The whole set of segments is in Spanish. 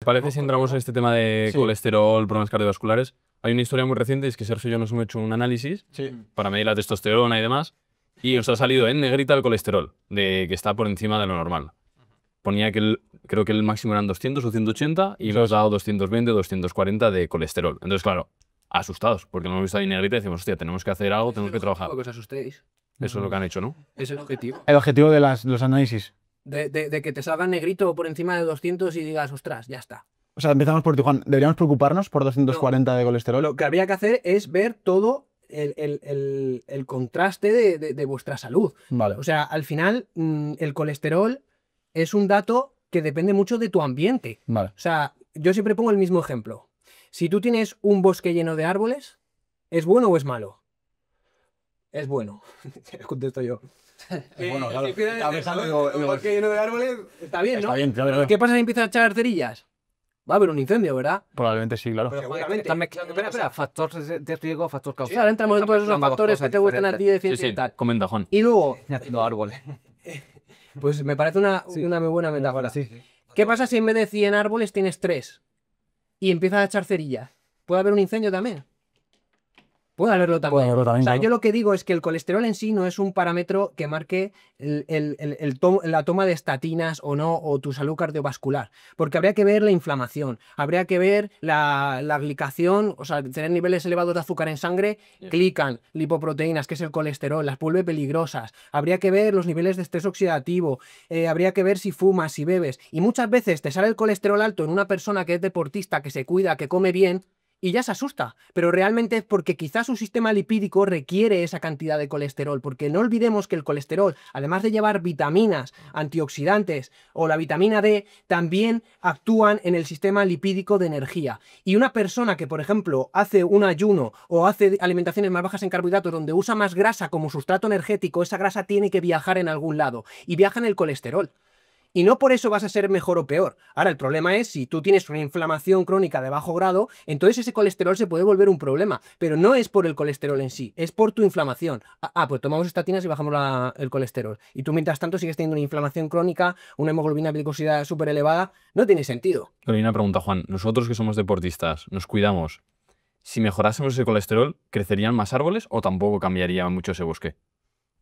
parece si entramos en este tema de colesterol, problemas cardiovasculares? Hay una historia muy reciente, es que Sergio y yo nos hemos hecho un análisis para medir la testosterona y demás, y nos ha salido en negrita el colesterol, que está por encima de lo normal. Ponía que creo que el máximo eran 200 o 180 y nos ha dado 220 o 240 de colesterol. Entonces, claro, asustados, porque lo hemos visto ahí en negrita y decimos, hostia, tenemos que hacer algo, tenemos que trabajar. Que os asustéis. Eso es lo que han hecho, ¿no? Es el objetivo. El objetivo de los análisis. De que te salga negrito por encima de 200 y digas, ostras, ya está. O sea, empezamos por ti, Juan. ¿Deberíamos preocuparnos por 240 de colesterol? Lo que habría que hacer es ver todo el contraste de vuestra salud. Vale. O sea, al final, el colesterol es un dato que depende mucho de tu ambiente. Vale. O sea, yo siempre pongo el mismo ejemplo. Si tú tienes un bosque lleno de árboles, ¿es bueno o es malo? Es bueno. Contesto yo. Bueno, claro. Un bosque lleno de árboles, está bien, ¿no? Está bien, claro. ¿Qué pasa si empiezas a echar cerillas? Va a haber un incendio, ¿verdad? Probablemente sí, claro. Seguramente. Estás mezclando, espera, factor de riesgo, factor causal. Sí, ahora entramos en todos esos factores que te gustan a ti de ciencia y tal. Comenta, Juan. Y luego, Haciendo árboles. pues me parece una muy buena metáfora. ¿Qué pasa si en vez de 100 árboles tienes 3? Y empiezas a echar cerillas. ¿Puede haber un incendio también? Puede haberlo también. Puede haberlo también, O sea, claro. yo lo que digo es que el colesterol en sí no es un parámetro que marque la toma de estatinas o no, o tu salud cardiovascular. Porque habría que ver la inflamación, habría que ver la glicación, o sea, tener niveles elevados de azúcar en sangre, glican, lipoproteínas, que es el colesterol, las vuelve peligrosas. Habría que ver los niveles de estrés oxidativo, habría que ver si fumas, si bebes. Y muchas veces te sale el colesterol alto en una persona que es deportista, que se cuida, que come bien, y ya se asusta, pero realmente es porque quizás su sistema lipídico requiere esa cantidad de colesterol, porque no olvidemos que el colesterol, además de llevar vitaminas, antioxidantes o la vitamina D, también actúan en el sistema lipídico de energía. Y una persona que, por ejemplo, hace un ayuno o hace alimentaciones más bajas en carbohidratos donde usa más grasa como sustrato energético, esa grasa tiene que viajar en algún lado y viaja en el colesterol. Y no por eso vas a ser mejor o peor. Ahora, el problema es si tú tienes una inflamación crónica de bajo grado, entonces ese colesterol se puede volver un problema. Pero no es por el colesterol en sí, es por tu inflamación. Pues tomamos estatinas y bajamos el colesterol. Y tú, mientras tanto, sigues teniendo una inflamación crónica, una hemoglobina glicosilada súper elevada. No tiene sentido. Pero hay una pregunta, Juan. Nosotros que somos deportistas, nos cuidamos. Si mejorásemos ese colesterol, ¿crecerían más árboles o tampoco cambiaría mucho ese bosque?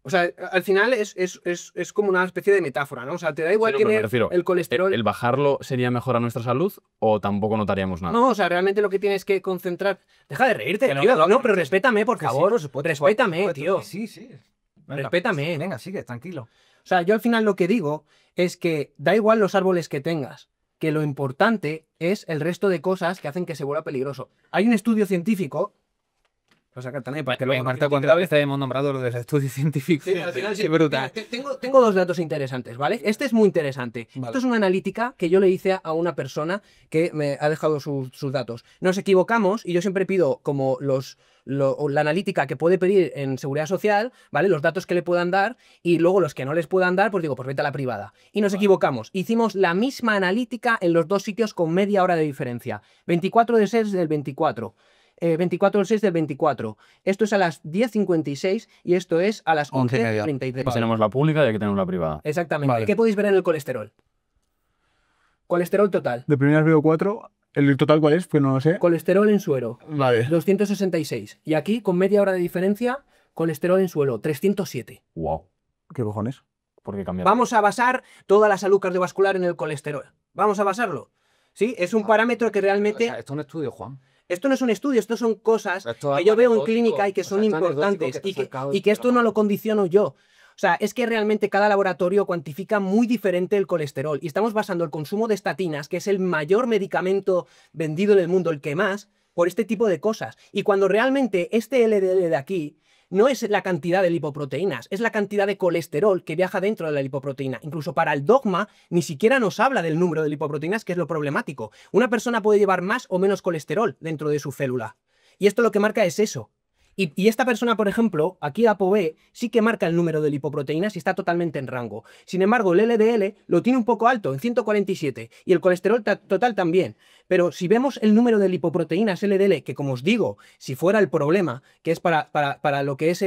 O sea, al final es como una especie de metáfora, ¿no? O sea, te da igual Sí, no, pero me tener refiero, el colesterol. ¿El bajarlo sería mejor a nuestra salud o tampoco notaríamos nada? No, o sea, realmente lo que tienes que concentrar. Deja de reírte, Que no, tío. no, No, pero respétame, por Que sí, favor. por supuesto, Respétame, por tío. supuesto. Sí. Venga, Respétame. Venga, sigue, tranquilo. O sea, yo al final lo que digo es que da igual los árboles que tengas, que lo importante es el resto de cosas que hacen que se vuelva peligroso. Hay un estudio científico. Lo saca también para que luego Marta, ¿cuántas veces hemos nombrado lo del estudio científico? Sí, al final sí. Qué brutal. Tengo dos datos interesantes, ¿vale? Este es muy interesante. Vale. Esto es una analítica que yo le hice a una persona que me ha dejado sus datos. Nos equivocamos y yo siempre pido como la analítica que puede pedir en Seguridad Social, ¿vale? Los datos que le puedan dar y luego los que no les puedan dar, pues digo, pues vete a la privada. Y nos equivocamos. Hicimos la misma analítica en los dos sitios con media hora de diferencia. 24 de 6 del 24. 24 del 6 del 24. Esto es a las 10:56 y esto es a las 11:33. Pues tenemos la pública y hay que tener la privada. Exactamente. Vale. ¿Qué podéis ver en el colesterol? Colesterol total. De primeras veo 4. ¿El total cuál es? Pues no lo sé. Colesterol en suero, Vale. 266. Y aquí, con media hora de diferencia, colesterol en suelo, 307. Wow. ¿Qué cojones? ¿Por qué cambiar? Vamos a basar toda la salud cardiovascular en el colesterol. Vamos a basarlo. ¿Sí? Es un parámetro que realmente... O sea, esto es un estudio, Juan. Esto no es un estudio, esto son cosas Esto es que yo veo en anecdótico, clínica y que o sea, son esto es importantes anecdótico que te has y que esto no lo condiciono yo. O sea, es que realmente cada laboratorio cuantifica muy diferente el colesterol y estamos basando el consumo de estatinas, que es el mayor medicamento vendido en el mundo, el que más, por este tipo de cosas. Y cuando realmente este LDL de aquí no es la cantidad de lipoproteínas, es la cantidad de colesterol que viaja dentro de la lipoproteína. Incluso para el dogma ni siquiera nos habla del número de lipoproteínas, que es lo problemático. Una persona puede llevar más o menos colesterol dentro de su célula. Y esto lo que marca es eso. Y esta persona, por ejemplo, aquí ApoB, sí que marca el número de lipoproteínas y está totalmente en rango. Sin embargo, el LDL lo tiene un poco alto, en 147, y el colesterol total también. Pero si vemos el número de lipoproteínas LDL, que como os digo, si fuera el problema, que es para lo que es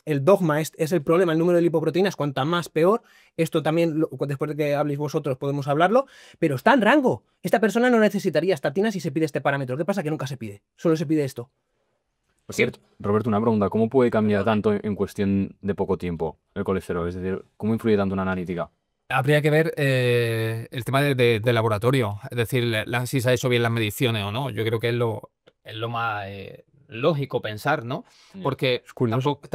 el dogma es el problema, el número de lipoproteínas, cuanta más peor. Esto también, después de que habléis vosotros, podemos hablarlo, pero está en rango. Esta persona no necesitaría estatinas si se pide este parámetro. ¿Qué pasa? Que nunca se pide, solo se pide esto. Por cierto, Roberto, una pregunta. ¿Cómo puede cambiar tanto en cuestión de poco tiempo el colesterol? Es decir, ¿cómo influye tanto una analítica? Habría que ver el tema de laboratorio, es decir, si se ha hecho bien las mediciones o no. Yo creo que es lo más lógico pensar, ¿no? Porque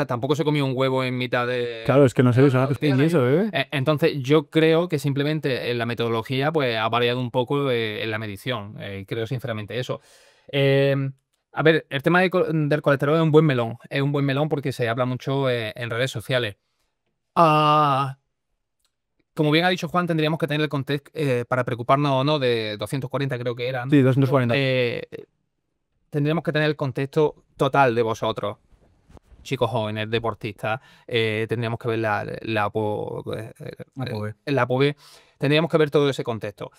tampoco se comió un huevo en mitad de... Claro, es que no sé usar eso, ¿eh? Entonces, yo creo que simplemente en la metodología pues ha variado un poco en la medición. Creo sinceramente eso. A ver, el tema del colesterol es un buen melón. Es un buen melón porque se habla mucho en redes sociales. Como bien ha dicho Juan, tendríamos que tener el contexto para preocuparnos o no de 240, creo que eran. Sí, 240. Tendríamos que tener el contexto total de vosotros, chicos jóvenes, deportistas. Tendríamos que ver la ApoB. Tendríamos que ver todo ese contexto.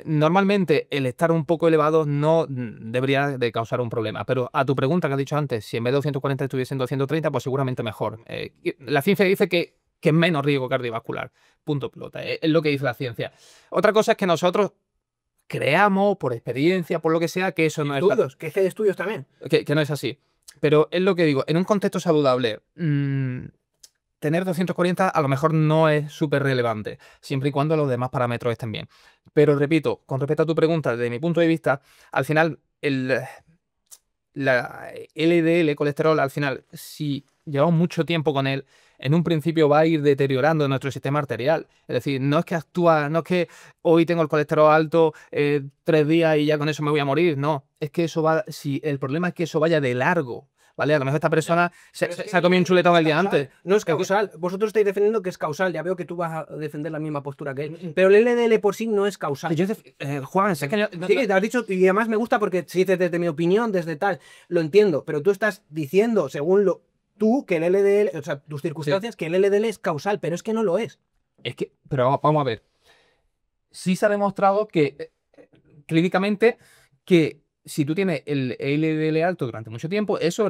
Normalmente el estar un poco elevado no debería de causar un problema, pero a tu pregunta que has dicho antes, si en vez de 240 estuviese en 230, pues seguramente mejor. La ciencia dice que es menos riesgo cardiovascular. Punto pelota. Es lo que dice la ciencia. Otra cosa es que nosotros creamos, por experiencia, por lo que sea, que eso no es... Que hay estudios también. Que no es así. Pero es lo que digo, en un contexto saludable, tener 240 a lo mejor no es súper relevante, siempre y cuando los demás parámetros estén bien. Pero repito, con respecto a tu pregunta, desde mi punto de vista, al final, la LDL, colesterol, al final, si llevamos mucho tiempo con él, en un principio va a ir deteriorando nuestro sistema arterial. Es decir, no es que hoy tengo el colesterol alto 3 días y ya con eso me voy a morir. No, es que eso va, si el problema es que eso vaya de largo, ¿vale? A lo mejor esta persona se ha comido un chuletón el día antes. No es causal. Vosotros estáis defendiendo que es causal. Ya veo que tú vas a defender la misma postura que él. Pero el LDL por sí no es causal. Juan, sé que sí, te has dicho, y además me gusta porque si dices desde mi opinión, desde tal, lo entiendo. Pero tú estás diciendo, según tú, que el LDL, o sea, tus circunstancias, que el LDL es causal, pero es que no lo es. Pero vamos a ver. Sí se ha demostrado que clínicamente que si tú tienes el LDL alto durante mucho tiempo, eso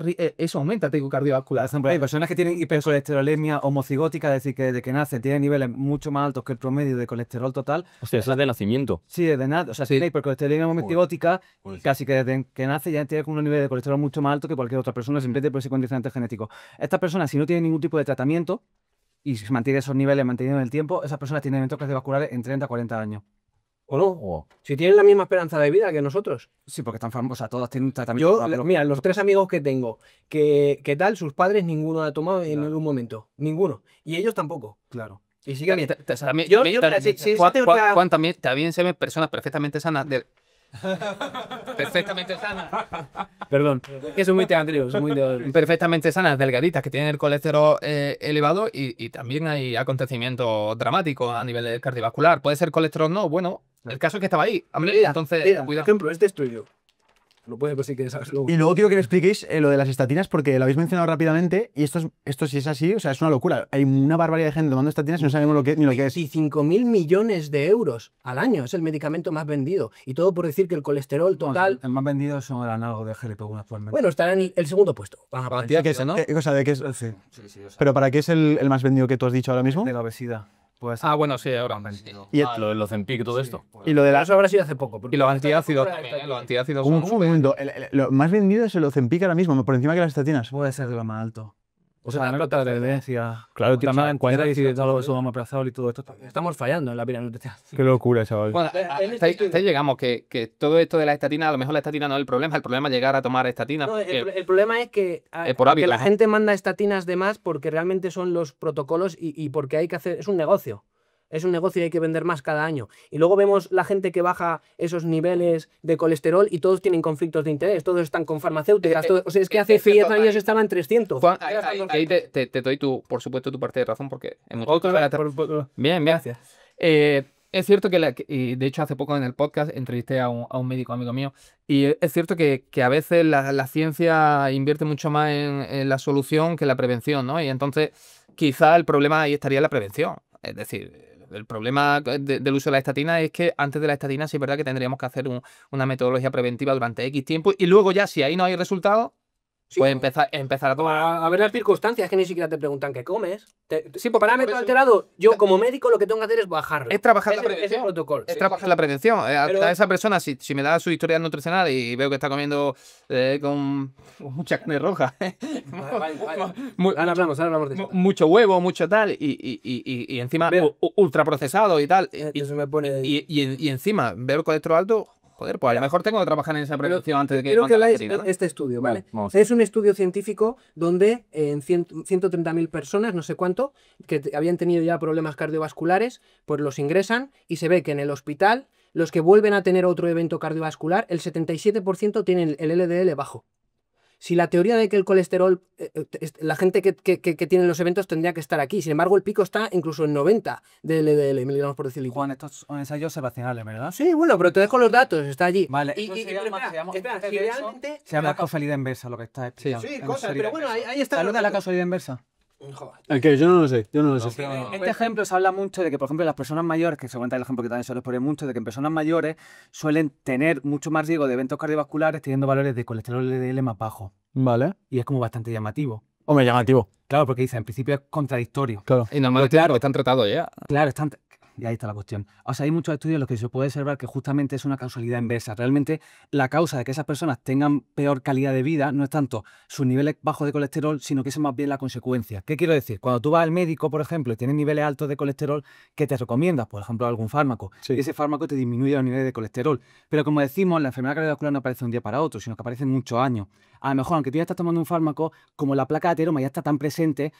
aumenta el riesgo cardiovascular. Por ejemplo, hay personas que tienen hipercolesterolemia homocigótica, es decir, que desde que nacen tienen niveles mucho más altos que el promedio de colesterol total. Hostia, es la de nacimiento. Sí, desde nada. O sea, si tiene hipercolesterolemia homocigótica, casi que desde que nace ya tiene unos niveles de colesterol mucho más altos que cualquier otra persona, simplemente por ese condicionante genético. Estas personas, si no tienen ningún tipo de tratamiento y se mantienen esos niveles mantenidos en el tiempo, esas personas tienen eventos cardiovasculares en 30 a 40 años. ¿O no? Si tienen la misma esperanza de vida que nosotros. Sí, porque están famosas, o sea, todas tienen un tratamiento. Mira, los 3 amigos que tengo, que tal, sus padres ninguno ha tomado en algún momento. Ninguno. Y ellos tampoco. Claro. Y siguen. Juan, también se ven personas perfectamente sanas. Perfectamente sanas. Perdón. Que soy muy teatrio. Perfectamente sanas, delgaditas, que tienen el colesterol elevado y también hay acontecimientos dramáticos a nivel cardiovascular. Puede ser colesterol no, bueno, el caso es que estaba ahí. Entonces, cuidado. Por ejemplo, este estoy yo. Lo puede decir que sabes luego. Y luego quiero que me expliquéis lo de las estatinas, porque lo habéis mencionado rápidamente, y esto si es así, o sea, es una locura. Hay una barbaridad de gente tomando estatinas y no sabemos ni lo que es. 25.000 millones de euros al año es el medicamento más vendido. Y todo por decir que el colesterol total... El más vendido son el análogo de GLP-1 actualmente. Bueno, está en el segundo puesto. ¿Qué es, no? O sea, ¿de qué es? Sí. ¿Pero para qué es el más vendido que tú has dicho ahora mismo? De la obesidad. Pues, bueno, sí, ahora. Y lo del Ozempic y todo esto. Y lo de Eso habrá sido hace poco. Y los antiácidos también, los antiácidos un momento, lo más vendido es el Ozempic ahora mismo, por encima que las estatinas. Puede ser de lo más alto. O sea, no otra tendencia. Claro, tío. También en cuadra y todo eso, omeprazol y todo esto. Estamos fallando en la pirámide. Qué locura, chaval. Bueno, hasta ahí llegamos, que todo esto de la estatina, a lo mejor la estatina no es el problema es llegar a tomar estatina. No, el problema es que la gente manda estatinas de más porque realmente son los protocolos y porque hay que hacer, es un negocio. Es un negocio y hay que vender más cada año. Y luego vemos la gente que baja esos niveles de colesterol y todos tienen conflictos de interés. Todos están con farmacéuticas. O sea, es que hace 10 años estaban en 300. Juan, ahí te doy, por supuesto, tu parte de razón porque... Bien, gracias. Es cierto que, de hecho, hace poco en el podcast entrevisté a un médico amigo mío y es cierto que a veces la ciencia invierte mucho más en la solución que en la prevención, ¿no? Y entonces quizá el problema ahí estaría en la prevención. Es decir... El problema del uso de la estatina es que antes de la estatina sí es verdad que tendríamos que hacer una metodología preventiva durante X tiempo y luego ya si ahí no hay resultados, Sí. Puedes empezar a tomar... A ver las circunstancias, que ni siquiera te preguntan qué comes. Sí, por parámetro eso- alterado, yo como médico lo que tengo que hacer es bajarlo. Es trabajar la Ese- ese prevención. protocolo. Es Sí, trabajar la prevención. Pero- A esa persona, si me da su historial nutricional y veo que está comiendo con mucha carne roja, Ahora hablamos de eso. mucho huevo, mucho tal, y encima ultraprocesado y tal, Eso me pone... y encima veo el colesterol alto, joder, pues a lo mejor tengo que trabajar en esa prevención antes de que... Quiero que habláis antes de de este estudio, ¿vale? Vamos. Es un estudio científico donde en 130.000 personas, no sé cuánto, que habían tenido ya problemas cardiovasculares, pues los ingresan y se ve que en el hospital, los que vuelven a tener otro evento cardiovascular, el 77% tienen el LDL bajo. Si la teoría de que el colesterol, la gente que tiene los eventos tendría que estar aquí, sin embargo el pico está incluso en 90 de LDL, miligramos por decilitro. Juan, estos son ensayos observacionales, ¿verdad? Sí, bueno, pero te dejo los datos, está allí. Vale, Y, eso se pero llama- espera, se si llama- realmente... Se llama causalidad inversa, lo que está explicando. Sí, En cosas, causalidad pero bueno, inversa. ahí está. ¿Sabes lo que es la causalidad inversa? Joder. ¿El qué? Yo no lo sé, yo no lo sé. Este ejemplo se habla mucho de que, por ejemplo, las personas mayores, que seguramente el ejemplo que también suele poner mucho, de que en personas mayores suelen tener mucho más riesgo de eventos cardiovasculares teniendo valores de colesterol LDL más bajos. Vale. Y es como bastante llamativo. Hombre, llamativo. Claro, porque dice, en principio es contradictorio. Claro. Y normalmente están tratados ya. Claro, y ahí está la cuestión. O sea, hay muchos estudios en los que se puede observar que justamente es una causalidad inversa. Realmente la causa de que esas personas tengan peor calidad de vida no es tanto sus niveles bajos de colesterol, sino que es más bien la consecuencia. ¿Qué quiero decir? Cuando tú vas al médico, por ejemplo, y tienes niveles altos de colesterol, ¿qué te recomiendas? Por ejemplo, algún fármaco. Sí. Y ese fármaco te disminuye los niveles de colesterol. Pero como decimos, la enfermedad cardiovascular no aparece de un día para otro, sino que aparece en muchos años. A lo mejor, aunque tú ya estás tomando un fármaco, como la placa de ateroma ya está tan presente,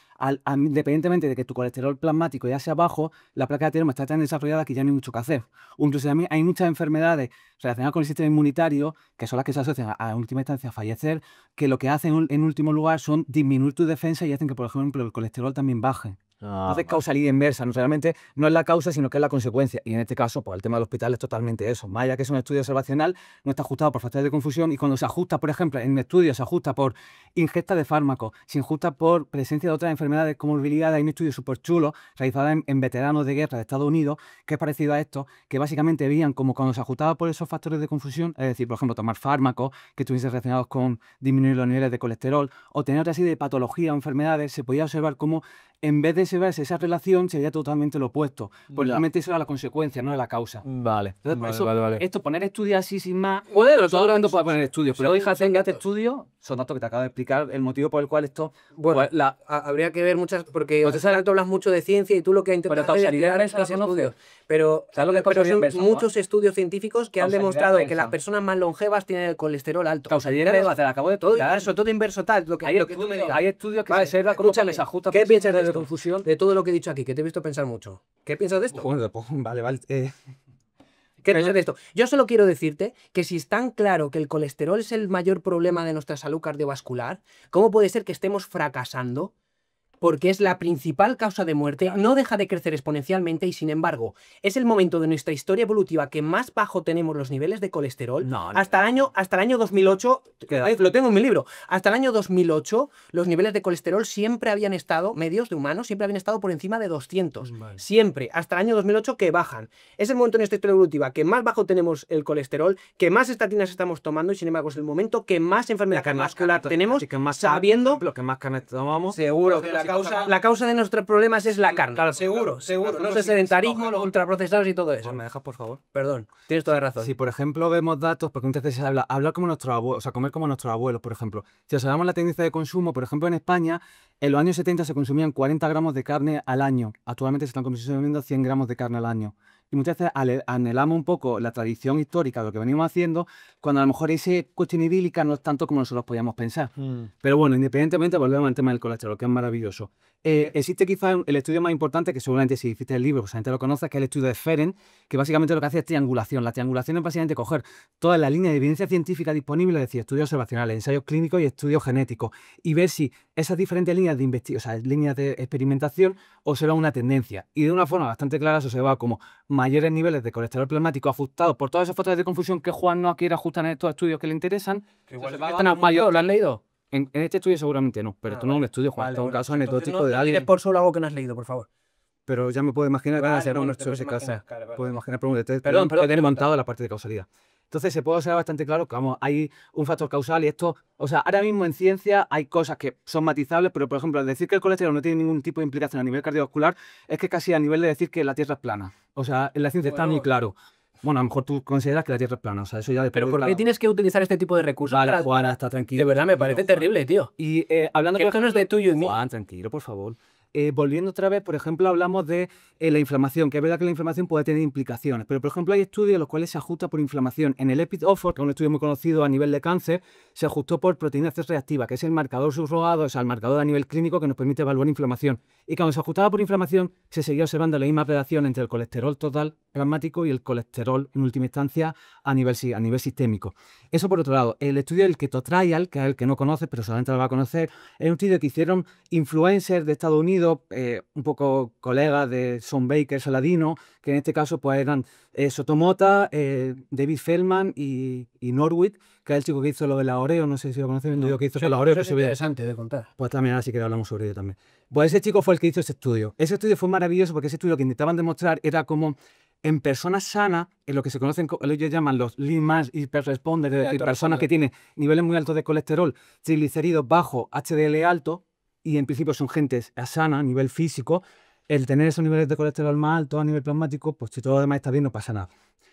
independientemente de que tu colesterol plasmático ya sea bajo, la placa de ateroma está tan desarrollada que ya no hay mucho que hacer. O incluso también hay muchas enfermedades relacionadas con el sistema inmunitario, que son las que se asocian a en última instancia a fallecer, que lo que hacen en último lugar son disminuir tu defensa y hacen que, por ejemplo, el colesterol también baje. Entonces, causalidad inversa, no, realmente no es la causa, sino que es la consecuencia. Y en este caso, pues el tema del hospital es totalmente eso. Más allá que es un estudio observacional, no está ajustado por factores de confusión. Y cuando se ajusta, por ejemplo, en estudios se ajusta por ingesta de fármacos, se ajusta por presencia de otras enfermedades como comorbilidades. Hay un estudio súper chulo realizado en veteranos de guerra de Estados Unidos, que es parecido a esto, que básicamente veían como cuando se ajustaba por esos factores de confusión, es decir, por ejemplo, tomar fármacos que estuviesen relacionados con disminuir los niveles de colesterol o tener otra serie de patologías o enfermedades, se podía observar cómo en vez de observarse esa relación, sería totalmente lo opuesto. Pues realmente eso era la consecuencia, no era la causa. Vale. Entonces, por eso, vale. esto, poner estudios así sin más, Bueno, todo el mundo puede poner estudios, pero fíjate que este estudio son datos que te acabo de explicar el motivo por el cual esto... Bueno, pues, habría que ver muchas, porque tú hablas mucho de ciencia y tú lo que intentas Pero hacer causalidad es inversa no estudios. Pero, ¿sabes lo que es pero causalidad son inversa, muchos estudios científicos que han Causalidad demostrado que inversa. las personas más longevas tienen el colesterol alto. causalidad inversa, te la acabo de Todo explicar. inverso, todo inverso tal. Lo que tú me Hay digas. estudios que Vale, se observa cómo escúchame, les ajusta ¿qué por piensas de de esto? confusión. De todo lo que he dicho aquí, que te he visto pensar mucho. ¿Qué piensas de esto? Bueno, pues, vale. ¿Qué piensas de esto? Yo solo quiero decirte que si es tan claro que el colesterol es el mayor problema de nuestra salud cardiovascular, ¿cómo puede ser que estemos fracasando? Porque es la principal causa de muerte, no deja de crecer exponencialmente y sin embargo es el momento de nuestra historia evolutiva que más bajo tenemos los niveles de colesterol. No. Hasta el año 2008, lo tengo en mi libro, hasta el año 2008 los niveles de colesterol siempre habían estado, medios de humanos, siempre habían estado por encima de 200. Siempre, hasta el año 2008 que bajan. Es el momento en nuestra historia evolutiva que más bajo tenemos el colesterol, que más estatinas estamos tomando y sin embargo es el momento que más enfermedad cardiovascular tenemos, sabiendo... Lo que más carne tomamos. Seguro que la causa de nuestros problemas es la carne. Claro, seguro. No es el sedentarismo, los ultraprocesados y todo eso. ¿Me dejas, por favor? Perdón, tienes toda razón. Si, por ejemplo, vemos datos, porque muchas veces se habla, hablar como nuestros abuelos, o sea, comer como nuestros abuelos, por ejemplo. Si observamos la tendencia de consumo, por ejemplo, en España, en los años 70 se consumían 40 gramos de carne al año. Actualmente se están consumiendo 100 gramos de carne al año. Y muchas veces anhelamos un poco la tradición histórica de lo que venimos haciendo, cuando a lo mejor esa cuestión idílica no es tanto como nosotros podíamos pensar. Pero bueno, independientemente, volvemos al tema del colesterol, que es maravilloso. Existe quizás el estudio más importante, que seguramente si hiciste el libro, pues la gente lo conoce, que es el estudio de Feren, que básicamente lo que hace es triangulación. La triangulación es básicamente coger toda la línea de evidencia científica disponible, es decir, estudios observacionales, ensayos clínicos y estudios genéticos, y ver si esas diferentes líneas de investigación, o sea, líneas de experimentación, observan una tendencia. Y de una forma bastante clara se observa como mayores niveles de colesterol plasmático ajustados por todos esos factores de confusión que Juan no quiere ajustar en estos estudios que le interesan. ¿Están mayor? ¿Lo has leído? En este estudio seguramente no, pero esto no es un estudio, Juan, esto es un caso anecdótico de alguien. Por solo algo que no has leído, por favor. Pero ya me puedo imaginar que van a ser unos te puedes casa. imaginar, Puedo imaginar preguntas. Perdón, tener montado la parte de causalidad. Entonces se puede observar bastante claro que vamos, hay un factor causal y esto, o sea, ahora mismo en ciencia hay cosas que son matizables, pero por ejemplo, al decir que el colesterol no tiene ningún tipo de implicación a nivel cardiovascular, es que casi a nivel de decir que la Tierra es plana. O sea, en la ciencia está muy claro. Bueno, a lo mejor tú consideras que la Tierra es plana, o sea, eso ya... Pero ¿por qué tienes que utilizar este tipo de recursos? Vale, Juan, está tranquilo. De verdad, me parece terrible, tío. Y hablando... Esto no es de tuyo y mío. Juan, tranquilo, por favor. Volviendo otra vez, por ejemplo, hablamos de la inflamación, que es verdad que la inflamación puede tener implicaciones, pero por ejemplo hay estudios en los cuales se ajusta por inflamación. En el EPID-OFOR, que es un estudio muy conocido a nivel de cáncer, se ajustó por proteína C reactiva, que es el marcador subrogado, o sea, el marcador a nivel clínico que nos permite evaluar inflamación. Y cuando se ajustaba por inflamación, se seguía observando la misma relación entre el colesterol total plasmático y el colesterol, en última instancia, a nivel sistémico. Eso por otro lado. El estudio del Keto Trial, que es el que no conoces, pero solamente lo va a conocer, es un estudio que hicieron influencers de Estados Unidos, un poco colegas de Sean Baker, Saladino, que en este caso pues eran Sotomota, David Feldman y Norwich, que es el chico que hizo lo de la Oreo, no sé si lo conocen, el que hizo la Oreo. Eso es interesante de contar. Pues también ahora sí que hablamos sobre ello también. Pues ese chico fue el que hizo ese estudio. Ese estudio fue maravilloso porque ese estudio lo que intentaban demostrar era como en personas sanas, en lo que se conocen, ellos llaman los lean mass hyperresponders, es decir, personas que tienen niveles muy altos de colesterol, triglicéridos bajos, HDL alto, y en principio son gente sana a nivel físico, el tener esos niveles de colesterol más altos a nivel plasmático, pues si todo lo demás está bien no pasa nada.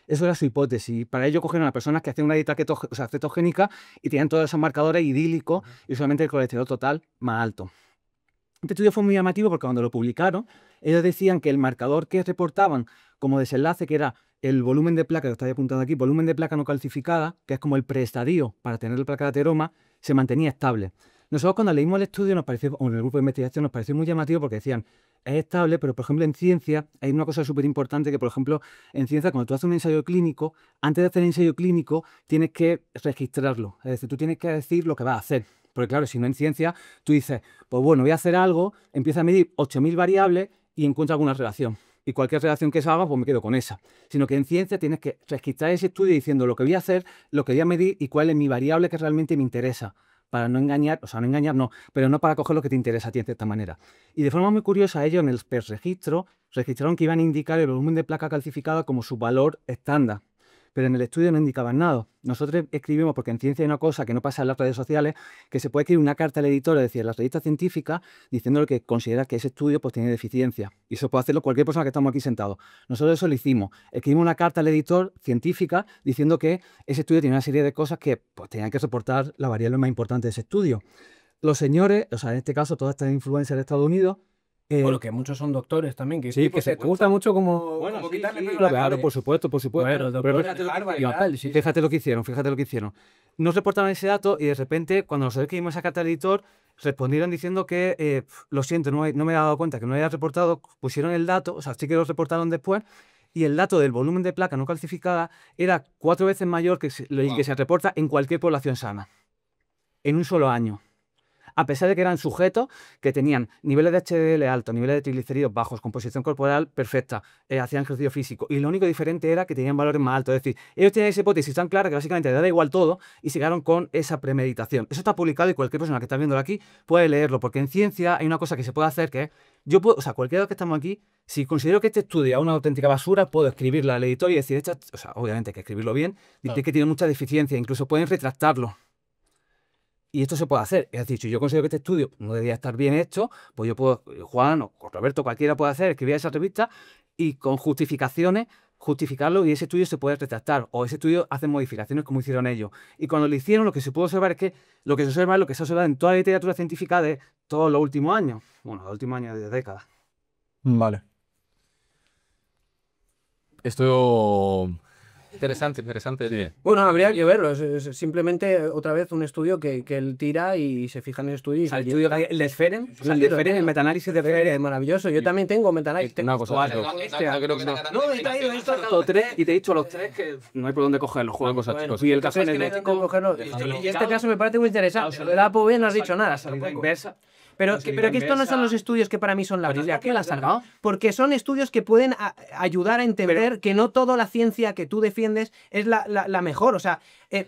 Eso era su hipótesis. Para ello cogieron a personas que hacían una dieta cetogénica y tenían todos esos marcadores idílicos y solamente el colesterol total más alto. Este estudio fue muy llamativo porque cuando lo publicaron, ellos decían que el marcador que reportaban como desenlace, que era el volumen de placa, que está apuntado aquí, volumen de placa no calcificada, que es como el preestadio para tener el placa de ateroma, se mantenía estable. Nosotros cuando leímos el estudio, nos pareció, o en el grupo de investigación, nos pareció muy llamativo porque decían, es estable, pero por ejemplo en ciencia hay una cosa súper importante que, por ejemplo, en ciencia cuando tú haces un ensayo clínico, antes de hacer el ensayo clínico tienes que registrarlo, es decir, tú tienes que decir lo que vas a hacer. Porque claro, si no en ciencia, tú dices, pues bueno, voy a hacer algo, empiezo a medir 8000 variables y encuentro alguna relación. Y cualquier relación que salga, pues me quedo con esa. Sino que en ciencia tienes que registrar ese estudio diciendo lo que voy a hacer, lo que voy a medir y cuál es mi variable que realmente me interesa. Para no engañar, o sea, no engañar no, pero no para coger lo que te interesa a ti de cierta manera. Y de forma muy curiosa, ellos en el registro registraron que iban a indicar el volumen de placa calcificada como su valor estándar. Pero en el estudio no indicaban nada. Nosotros escribimos, porque en ciencia hay una cosa que no pasa en las redes sociales, que se puede escribir una carta al editor, es decir, a la revista científica, diciéndole que considera que ese estudio pues, tiene deficiencia. Y eso puede hacerlo cualquier persona que estamos aquí sentados. Nosotros eso lo hicimos. Escribimos una carta al editor científica diciendo que ese estudio tiene una serie de cosas que pues, tenían que reportar la variable más importante de ese estudio. Los señores, o sea, en este caso, todas estas influencias de Estados Unidos, bueno, que muchos son doctores también. Que sí, que se gusta mucho como... Bueno, como quitarle pelo a la claro, cabeza. por supuesto, por supuesto. Bueno, pero fíjate lo que hicieron, fíjate lo que hicieron. Nos reportaron ese dato y de repente, cuando nosotros escribimos esa carta al editor, respondieron diciendo que, lo siento, no me he dado cuenta que no había reportado, pusieron el dato, o sea, sí que lo reportaron después, y el dato del volumen de placa no calcificada era 4 veces mayor que el que se reporta en cualquier población sana, en un solo año. A pesar de que eran sujetos que tenían niveles de HDL altos, niveles de triglicéridos bajos, composición corporal perfecta, hacían ejercicio físico, y lo único diferente era que tenían valores más altos. Es decir, ellos tenían esa hipótesis tan clara que básicamente les da igual todo y se quedaron con esa premeditación. Eso está publicado y cualquier persona que está viéndolo aquí puede leerlo, porque en ciencia hay una cosa que se puede hacer que es, yo puedo, o sea, cualquiera de los que estamos aquí, si considero que este estudio es una auténtica basura, puedo escribirla al editor y decir, o sea, obviamente hay que escribirlo bien, decir que tiene mucha deficiencia, incluso pueden retractarlo. Y esto se puede hacer. Es decir, si yo considero que este estudio no debería estar bien hecho, pues yo puedo, Juan o Roberto, cualquiera puede hacer, escribir esa revista y con justificaciones justificarlo y ese estudio se puede retractar. O ese estudio hace modificaciones como hicieron ellos. Y cuando lo hicieron, lo que se puede observar es que lo que se observa es lo que se ha observado en toda la literatura científica de todos los últimos años. Bueno, los últimos años de décadas. Vale. Esto... Interesante, interesante. Sí. Bueno, habría que verlo. Es simplemente otra vez un estudio que él tira y se fija en el estudio. Y O sea, el estudio que hay, el de Sferen, el metaanálisis de Sferen. es maravilloso. Yo también tengo metaanálisis. Una cosa, Vale, no, creo que no. No, he traído esto. Los tres, y te he dicho a los tres que no hay por dónde cogerlo. Una Juego. cosa, Bueno, chicos. Y el caso café es que no energético, tengo que cogerlo. Y este caso me parece muy interesante. De la ApoB no has dicho nada. inversa. Pero que estos no son los estudios que para mí son la Biblia. ¿Qué la has sacado? Porque son estudios que pueden ayudar a entender que no toda la ciencia que tú defiendes es la mejor. O sea,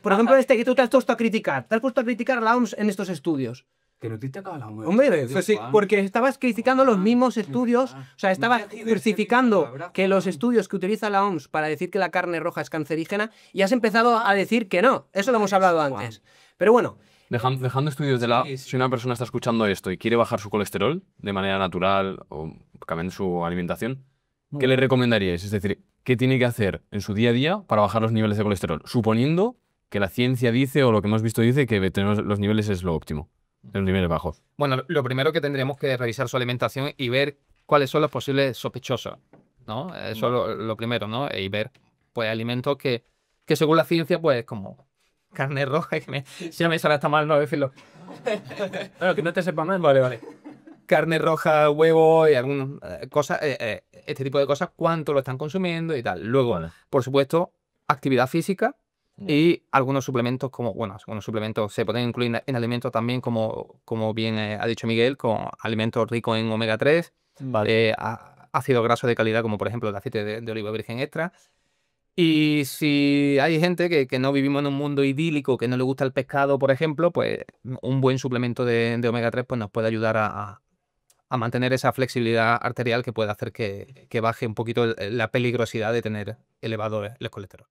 por ejemplo, este que tú te has puesto a criticar. Te has puesto a criticar a la OMS en estos estudios. Que no te acaba la Hombre, pues sí, porque estabas criticando los mismos estudios, o sea, estabas crucificando que los estudios que utiliza la OMS para decir que la carne roja es cancerígena y has empezado a decir que no. Eso lo hemos hablado antes. Pero bueno. Dejando estudios de lado, si una persona está escuchando esto y quiere bajar su colesterol de manera natural o cambiando su alimentación, ¿qué le recomendaríais? Es decir, ¿qué tiene que hacer en su día a día para bajar los niveles de colesterol? Suponiendo que la ciencia dice o lo que hemos visto dice que tener los niveles es lo óptimo. Los niveles bajos. Bueno, lo primero que tendríamos que revisar su alimentación y ver cuáles son los posibles sospechosos, ¿no? Eso es lo primero, ¿no? Y ver, pues, alimentos que según la ciencia, pues, como carne roja, si no me sale hasta mal, no decirlo. Bueno, que no te sepa mal. Vale. Carne roja, huevo y algunas cosas, este tipo de cosas, cuánto lo están consumiendo y tal. Luego, por supuesto, actividad física. Y algunos suplementos algunos suplementos se pueden incluir en alimentos también, como bien ha dicho Miguel, con alimentos ricos en omega 3, ácidos grasos de calidad, como por ejemplo el aceite de oliva virgen extra. Y si hay gente que no vivimos en un mundo idílico, que no le gusta el pescado, por ejemplo, pues un buen suplemento de omega 3 pues, nos puede ayudar a mantener esa flexibilidad arterial que puede hacer que baje un poquito la peligrosidad de tener elevado el colesterol.